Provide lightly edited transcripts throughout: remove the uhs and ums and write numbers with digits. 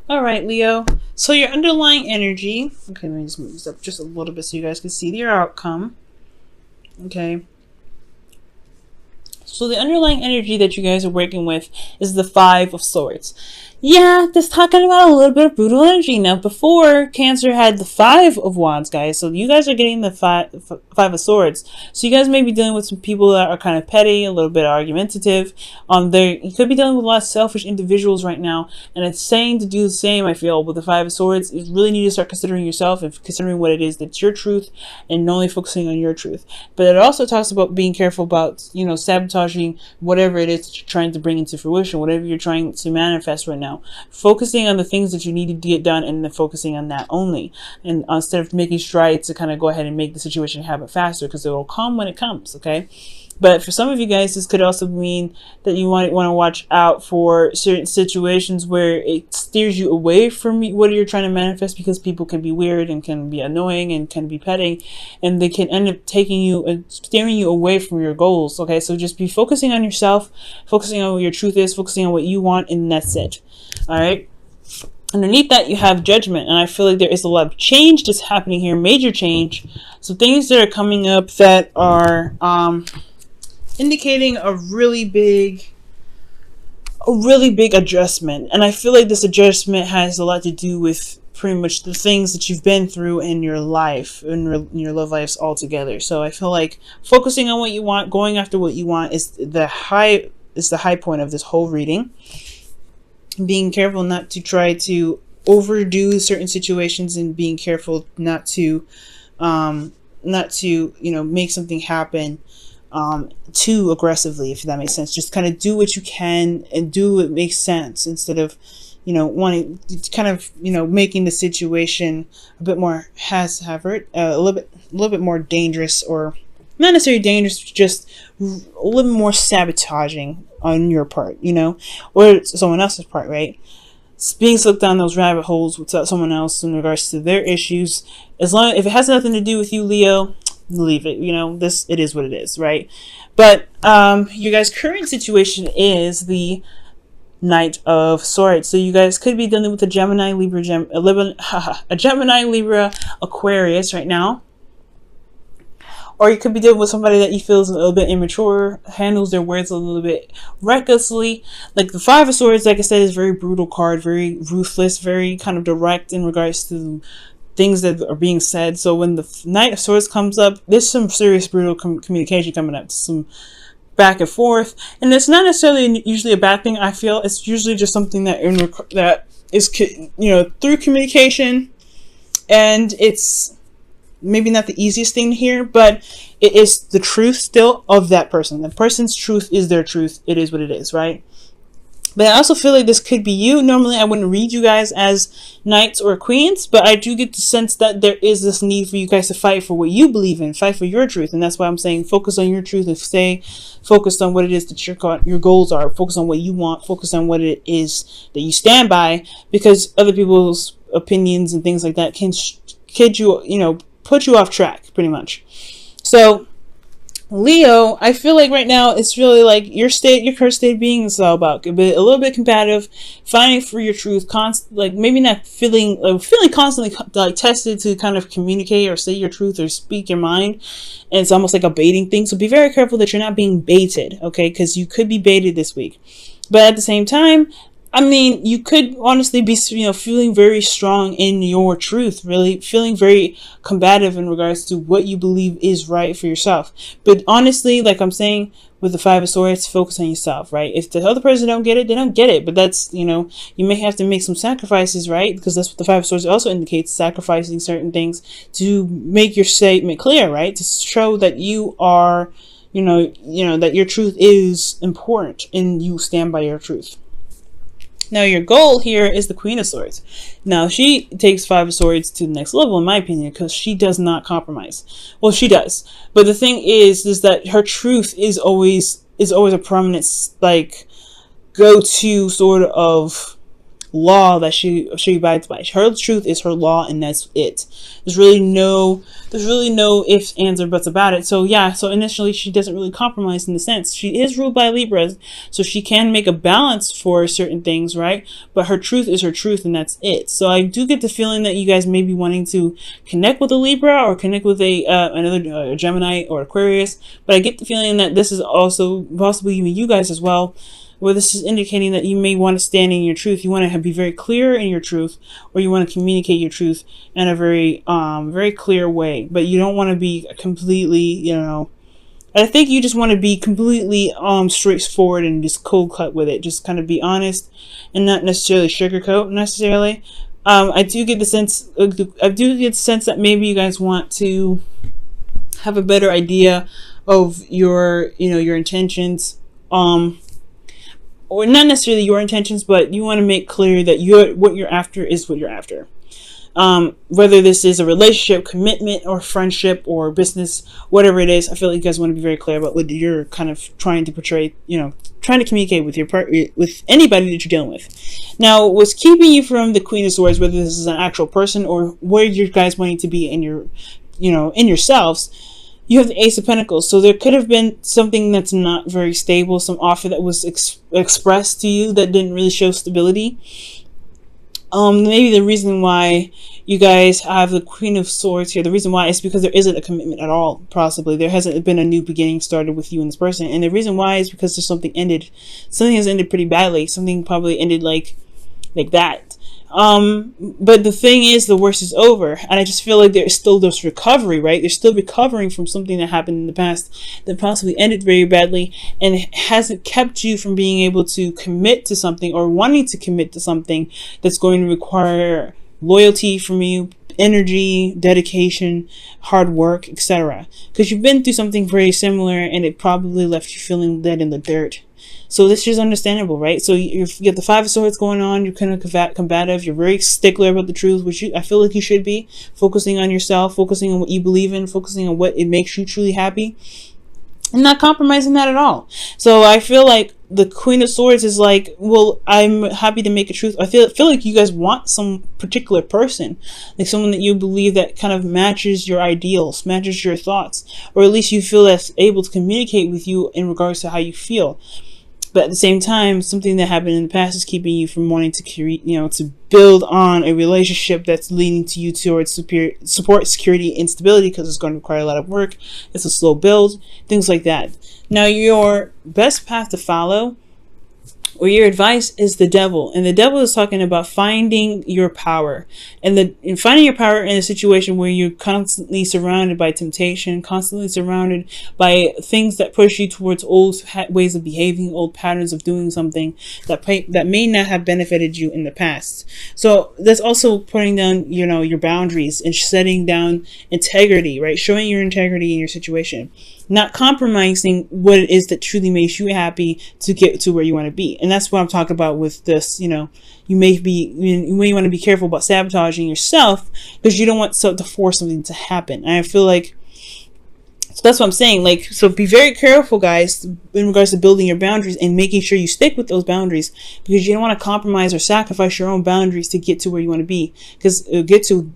All right, Leo. So your underlying energy. Okay, let me just move this up just a little bit so you guys can see your outcome. Okay. So the underlying energy that you guys are working with is the Five of Swords. Yeah, that's talking about a little bit of brutal energy. Now, before, Cancer had the Five of Wands, guys. So you guys are getting the five of Swords. So you guys may be dealing with some people that are kind of petty, a little bit argumentative. You could be dealing with a lot of selfish individuals right now. And it's saying to do the same, I feel, with the Five of Swords. You really need to start considering yourself and considering what it is that's your truth and only focusing on your truth. But it also talks about being careful about, sabotaging whatever it is that you're trying to bring into fruition, whatever you're trying to manifest right now. Focusing on the things that you need to get done and then focusing on that only. And instead of making strides to kind of go ahead and make the situation happen faster, because it will come when it comes, okay? But for some of you guys, this could also mean that you want to watch out for certain situations where it steers you away from what you're trying to manifest, because people can be weird and can be annoying and can be petty, and they can end up taking you and steering you away from your goals. Okay, so just be focusing on yourself, focusing on what your truth is, focusing on what you want, and that's it. All right. Underneath that, you have Judgment, and I feel like there is a lot of change that's happening here, major change. So things that are coming up that are indicating a really big adjustment. And I feel like this adjustment has a lot to do with pretty much the things that you've been through in your life, in your love lives altogether. So I feel like focusing on what you want, going after what you want, is the high point of this whole reading. Being careful not to try to overdo certain situations, and being careful not to make something happen too aggressively, if that makes sense. Just kind of do what you can and do what makes sense, instead of wanting to kind of making the situation a bit more a little bit more dangerous, or not necessarily dangerous, just a little more sabotaging on your part, or someone else's part, right? Being slipped down those rabbit holes with someone else in regards to their issues. If it has nothing to do with you, Leo, leave it. It is what it is, right? But your guys' current situation is the Knight of Swords. So you guys could be dealing with a Gemini, Libra, Aquarius right now. Or you could be dealing with somebody that you feel is a little bit immature, handles their words a little bit recklessly. Like the Five of Swords, like I said, is a very brutal card, very ruthless, very kind of direct in regards to things that are being said. So when the Knight of Swords comes up, there's some serious brutal communication coming up, some back and forth. And it's not necessarily usually a bad thing, I feel. It's usually just something that is through communication, and it's maybe not the easiest thing to hear, but it is the truth still of that person. The person's truth is their truth. It is what it is, right? But I also feel like this could be you. Normally, I wouldn't read you guys as knights or queens, but I do get the sense that there is this need for you guys to fight for what you believe in, fight for your truth. And that's why I'm saying focus on your truth and stay focused on what it is that your goals are. Focus on what you want. Focus on what it is that you stand by, because other people's opinions and things like that can put you off track, pretty much. So Leo, I feel like right now it's really like your current state of being is all about a little bit combative, fighting for your truth, maybe not feeling constantly like tested to kind of communicate or say your truth or speak your mind, and it's almost like a baiting thing. So be very careful that you're not being baited, okay? Because you could be baited this week. But at the same time, I mean, you could honestly be, feeling very strong in your truth, really feeling very combative in regards to what you believe is right for yourself. But honestly, like I'm saying, with the Five of Swords, focus on yourself, right? If the other person don't get it, they don't get it. But that's, you may have to make some sacrifices, right? Because that's what the Five of Swords also indicates, sacrificing certain things to make your statement clear, right? To show that you are, that your truth is important and you stand by your truth. Now, your goal here is the Queen of Swords. Now, she takes Five of Swords to the next level, in my opinion, because she does not compromise. Well, she does. But the thing is that her truth is always a prominent, go-to sort of law that she abides by. Her truth is her law, and that's it. There's really no ifs, ands, or buts about it. So yeah, so initially she doesn't really compromise in the sense. She is ruled by Libras, so she can make a balance for certain things, right? But her truth is her truth, and that's it. So I do get the feeling that you guys may be wanting to connect with a Libra or connect with another Gemini or Aquarius. But I get the feeling that this is also possibly even you guys as well, where this is indicating that you may want to stand in your truth. You want to be very clear in your truth, or you want to communicate your truth in a very clear way. But you don't want to be completely, I think you just want to be completely straightforward and just cold cut with it. Just kind of be honest and not necessarily sugarcoat necessarily. I do get the sense that maybe you guys want to have a better idea of your intentions. Or not necessarily your intentions, but you want to make clear that what you're after is what you're after. Whether this is a relationship, commitment, or friendship, or business, whatever it is, I feel like you guys want to be very clear about what you're kind of trying to portray, trying to communicate with with anybody that you're dealing with. Now, what's keeping you from the Queen of Swords, whether this is an actual person or where you guys wanting to be in your, in yourselves, you have the Ace of Pentacles. So there could have been something that's not very stable, some offer that was expressed to you that didn't really show stability. Maybe the reason why you guys have the Queen of Swords here, the reason why is because there isn't a commitment at all, possibly. There hasn't been a new beginning started with you and this person. And the reason why is because there's something has ended pretty badly. Something probably ended like that. But the thing is, the worst is over, and I just feel like there's still this recovery, right? They're still recovering from something that happened in the past that possibly ended very badly, and it hasn't kept you from being able to commit to something or wanting to commit to something that's going to require loyalty from you, energy, dedication, hard work, etc. Because you've been through something very similar, and it probably left you feeling dead in the dirt. So this is understandable, right? So you get the Five of Swords going on. You're kind of combative. You're very stickler about the truth, which I feel like you should be. Focusing on yourself, focusing on what you believe in, focusing on what it makes you truly happy, and not compromising that at all. So I feel like the Queen of Swords is like, well, I'm happy to make a truth. I feel like you guys want some particular person, like someone that you believe that kind of matches your ideals, matches your thoughts, or at least you feel that's able to communicate with you in regards to how you feel. But at the same time, something that happened in the past is keeping you from wanting to create, to build on a relationship that's leading to you towards support, security, and stability, because it's going to require a lot of work. It's a slow build, things like that. Now, your best path to follow, or your advice, is the Devil. And the Devil is talking about finding your power. And finding your power in a situation where you're constantly surrounded by temptation, constantly surrounded by things that push you towards old ways of behaving, old patterns of doing something that may not have benefited you in the past. So that's also putting down, your boundaries and setting down integrity, right? Showing your integrity in your situation. Not compromising what it is that truly makes you happy to get to where you want to be. And that's what I'm talking about with this. You may want to be careful about sabotaging yourself, because you don't want to force something to happen. And I feel like, so that's what I'm saying. So be very careful, guys, in regards to building your boundaries and making sure you stick with those boundaries, because you don't want to compromise or sacrifice your own boundaries to get to where you want to be. Because get to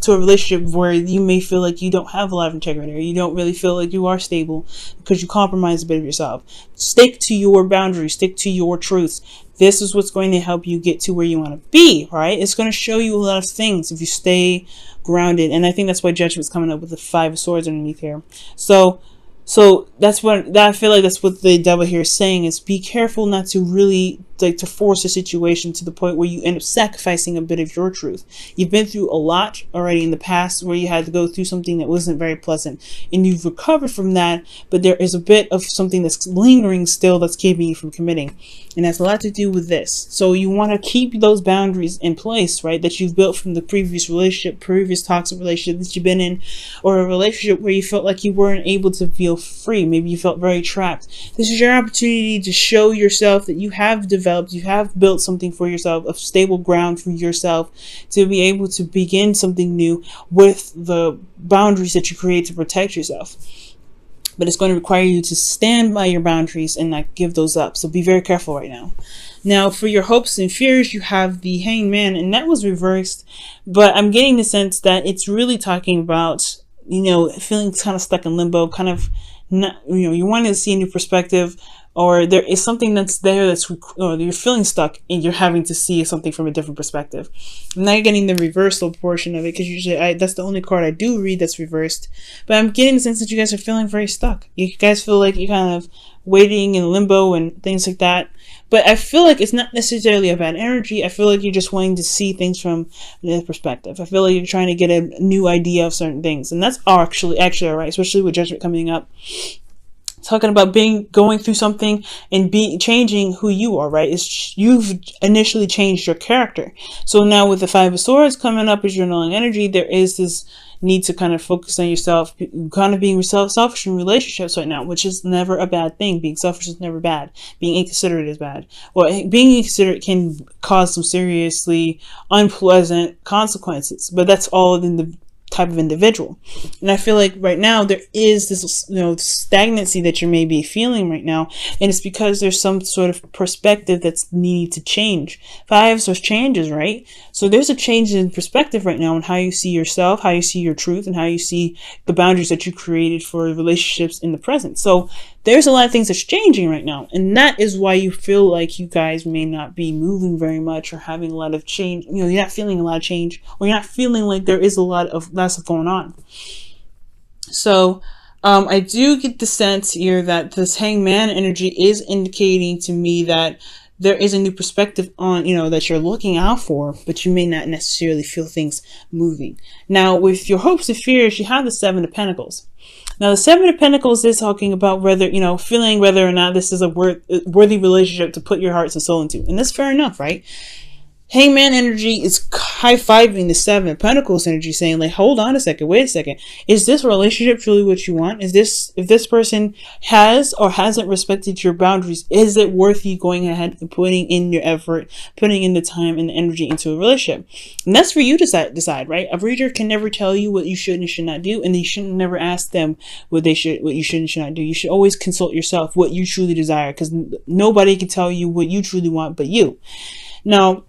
a relationship where you may feel like you don't have a lot of integrity, or you don't really feel like you are stable because you compromise a bit of yourself. Stick to your boundaries, stick to your truths. This is what's going to help you get to where you want to be, right? It's going to show you a lot of things if you stay grounded. And I think that's why Judgment's coming up with the Five of Swords underneath here. So I feel like that's what the Devil here is saying, is be careful not to really to force a situation to the point where you end up sacrificing a bit of your truth. You've been through a lot already in the past where you had to go through something that wasn't very pleasant, and you've recovered from that, but there is a bit of something that's lingering still that's keeping you from committing, and that's a lot to do with this. So you want to keep those boundaries in place, right, that you've built from the previous relationship, previous toxic relationship that you've been in, or a relationship where you felt like you weren't able to feel free. Maybe you felt very trapped. This is your opportunity to show yourself that you have developed, you have built something for yourself, a stable ground for yourself, to be able to begin something new with the boundaries that you create to protect yourself. But it's going to require you to stand by your boundaries and not give those up. So be very careful right now. Now, for your hopes and fears, you have the Hangman, and that was reversed. But I'm getting the sense that it's really talking about, feeling kind of stuck in limbo, kind of not, you want to see a new perspective, or there is something that's there or you're feeling stuck and you're having to see something from a different perspective. I'm not getting the reversal portion of it, because usually that's the only card I do read that's reversed. But I'm getting the sense that you guys are feeling very stuck. You guys feel like you're kind of waiting in limbo and things like that. But I feel like it's not necessarily a bad energy. I feel like you're just wanting to see things from another perspective. I feel like you're trying to get a new idea of certain things, and that's actually all right, especially with Judgment coming up. Talking about going through something and changing who you are, right? You've initially changed your character. So now with the Five of Swords coming up as your knowing energy, there is this need to kind of focus on yourself, kind of being selfish in relationships right now, which is never a bad thing. Being selfish is never bad. Being inconsiderate is bad. Well, being inconsiderate can cause some seriously unpleasant consequences, but that's all in the type of individual. And I feel like right now there is this stagnancy that you may be feeling right now, and it's because there's some sort of perspective that's needed to change. Fives are changes, right? So there's a change in perspective right now on how you see yourself, how you see your truth, and how you see the boundaries that you created for relationships in the present. So there's a lot of things that's changing right now, and that is why you feel like you guys may not be moving very much or having a lot of change. You're not feeling a lot of change, or you're not feeling like there is a lot of stuff going on. So I do get the sense here that this Hangman energy is indicating to me that there is a new perspective on, that you're looking out for, but you may not necessarily feel things moving. Now, with your hopes and fears, you have the Seven of Pentacles. Now, the Seven of Pentacles is talking about whether, feeling whether or not this is a worthy relationship to put your hearts and soul into. And that's fair enough, right? Hangman energy is high-fiving the Seven of Pentacles energy, saying like, hold on a second, wait a second. Is this relationship truly what you want? If this person has or hasn't respected your boundaries, is it worth you going ahead and putting in your effort, putting in the time and the energy into a relationship? And that's for you to decide, right? A reader can never tell you what you should and should not do, and you should never ask them what you should and should not do. You should always consult yourself what you truly desire, because nobody can tell you what you truly want but you. Now,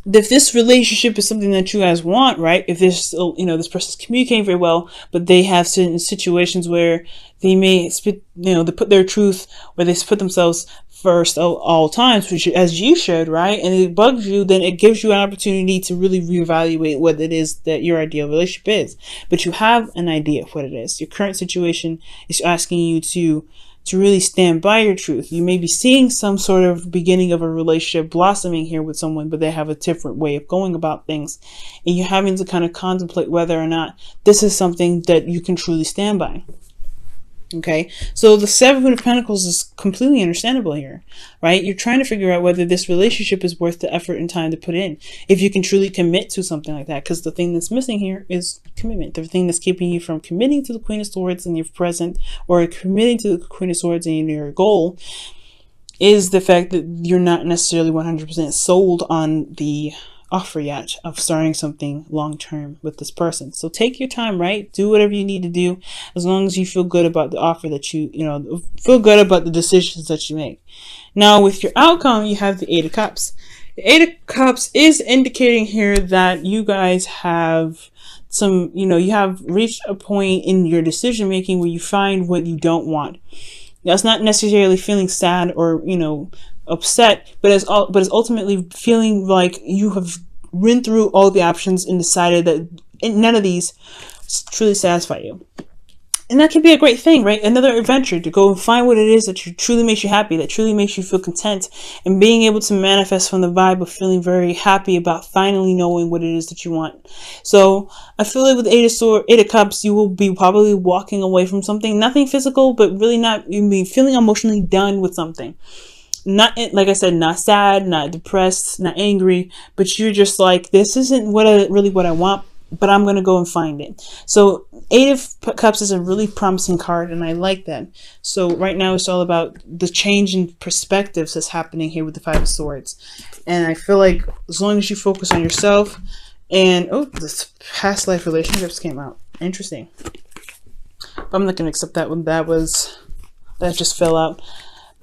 if this relationship is something that you guys want, right? If this, this person's communicating very well, but they have certain situations where they may they put their truth, where they put themselves first all times, which as you should, right? And it bugs you, then it gives you an opportunity to really reevaluate what it is that your ideal relationship is. But you have an idea of what it is. Your current situation is asking you to really stand by your truth. You may be seeing some sort of beginning of a relationship blossoming here with someone, but they have a different way of going about things. And you're having to kind of contemplate whether or not this is something that you can truly stand by. Okay, so the Seven of Pentacles is completely understandable here, right? You're trying to figure out whether this relationship is worth the effort and time to put in, if you can truly commit to something like that, because the thing that's missing here is commitment. The thing that's keeping you from committing to the Queen of Swords in your present, or committing to the Queen of Swords in your goal, is the fact that you're not necessarily 100% sold on the offer yet of starting something long-term with this person. So take your time, right? Do whatever you need to do, as long as you feel good about the offer that feel good about the decisions that you make. Now, with your outcome, you have the Eight of Cups. The Eight of Cups is indicating here that you guys have some, you have reached a point in your decision making where you find what you don't want. That's not necessarily feeling sad or, upset, but it's ultimately feeling like you have run through all the options and decided that none of these truly satisfy you. And that can be a great thing, right? Another adventure to go and find what it is that truly makes you happy, that truly makes you feel content, and being able to manifest from the vibe of feeling very happy about finally knowing what it is that you want. So I feel like with Eight of Cups, you will be probably walking away from something, nothing physical, but really feeling emotionally done with something. Not, like I said, not sad, not depressed, not angry, but you're just like, this isn't really what I want, but I'm going to go and find it. So Eight of Cups is a really promising card, and I like that. So right now it's all about the change in perspectives that's happening here with the Five of Swords. And I feel like as long as you focus on yourself and, this past life relationships came out. Interesting. But I'm not going to accept that one. That just fell out.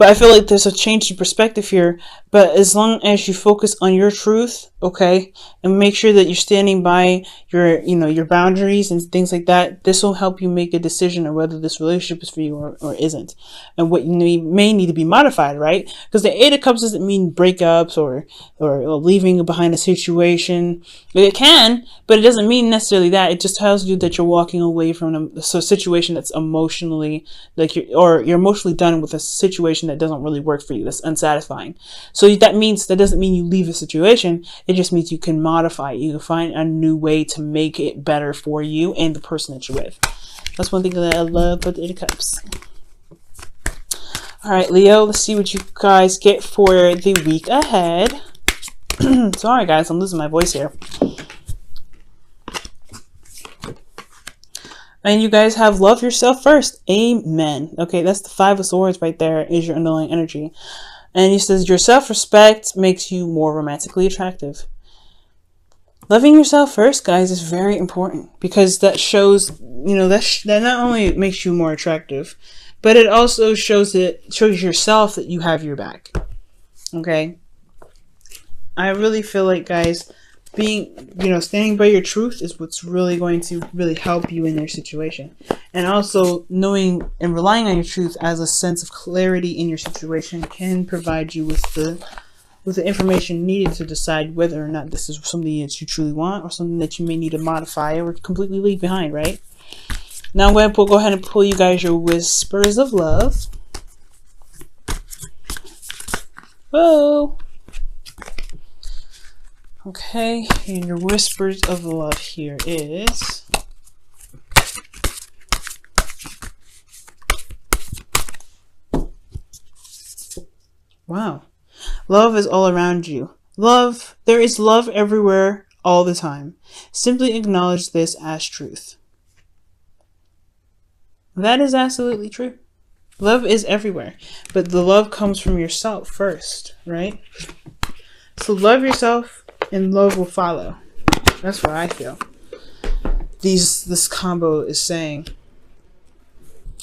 But I feel like there's a change in perspective here. But as long as you focus on your truth, okay, and make sure that you're standing by your, your boundaries and things like that, this will help you make a decision on whether this relationship is for you or isn't, and what you may need to be modified, right? Because the Eight of Cups doesn't mean breakups or leaving behind a situation. It can, but it doesn't mean necessarily that. It just tells you that you're walking away from a situation that's emotionally, like you're emotionally done with a situation that doesn't really work for you, that's unsatisfying. So that doesn't mean you leave a situation. It just means you can modify it. You can find a new way to make it better for you and the person that you're with. That's one thing that I love about the Eight of Cups. All right, Leo, let's see what you guys get for the week ahead. Sorry, guys, I'm losing my voice here. And you guys have love yourself first. Amen. Okay, that's the Five of Swords right there, is your underlying energy. And he says your self-respect makes you more romantically attractive. Loving yourself first, guys, is very important, because that shows, that not only makes you more attractive, but it also shows yourself that you have your back. Okay? I really feel like, guys, standing by your truth is what's really going to really help you in your situation. And also knowing and relying on your truth as a sense of clarity in your situation can provide you with the information needed to decide whether or not this is something that you truly want or something that you may need to modify or completely leave behind, right? Now I'm going to go ahead and pull you guys your whispers of love. Whoa! Okay, and your whispers of love here is... Wow. Love is all around you. Love, there is love everywhere, all the time. Simply acknowledge this as truth. That is absolutely true. Love is everywhere, but the love comes from yourself first, right? So love yourself, and love will follow. That's what I feel this combo is saying.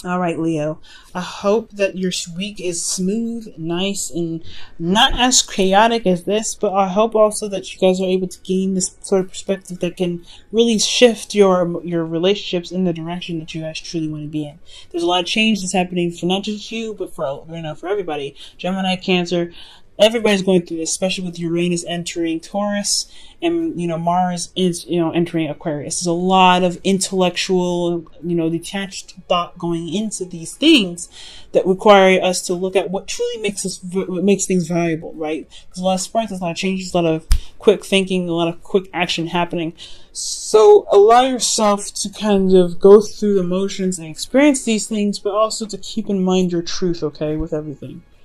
All right, Leo. I hope that your week is smooth, nice, and not as chaotic as this, but I hope also that you guys are able to gain this sort of perspective that can really shift your relationships in the direction that you guys truly want to be in. There's a lot of change that's happening for not just you, but for everybody. Gemini, Cancer. Everybody's going through this, especially with Uranus entering Taurus and, Mars is, entering Aquarius. There's a lot of intellectual, detached thought going into these things that require us to look at what truly makes things valuable, right? There's a lot of sparks, there's a lot of changes, a lot of quick thinking, a lot of quick action happening. So allow yourself to kind of go through the motions and experience these things, but also to keep in mind your truth, okay, with everything.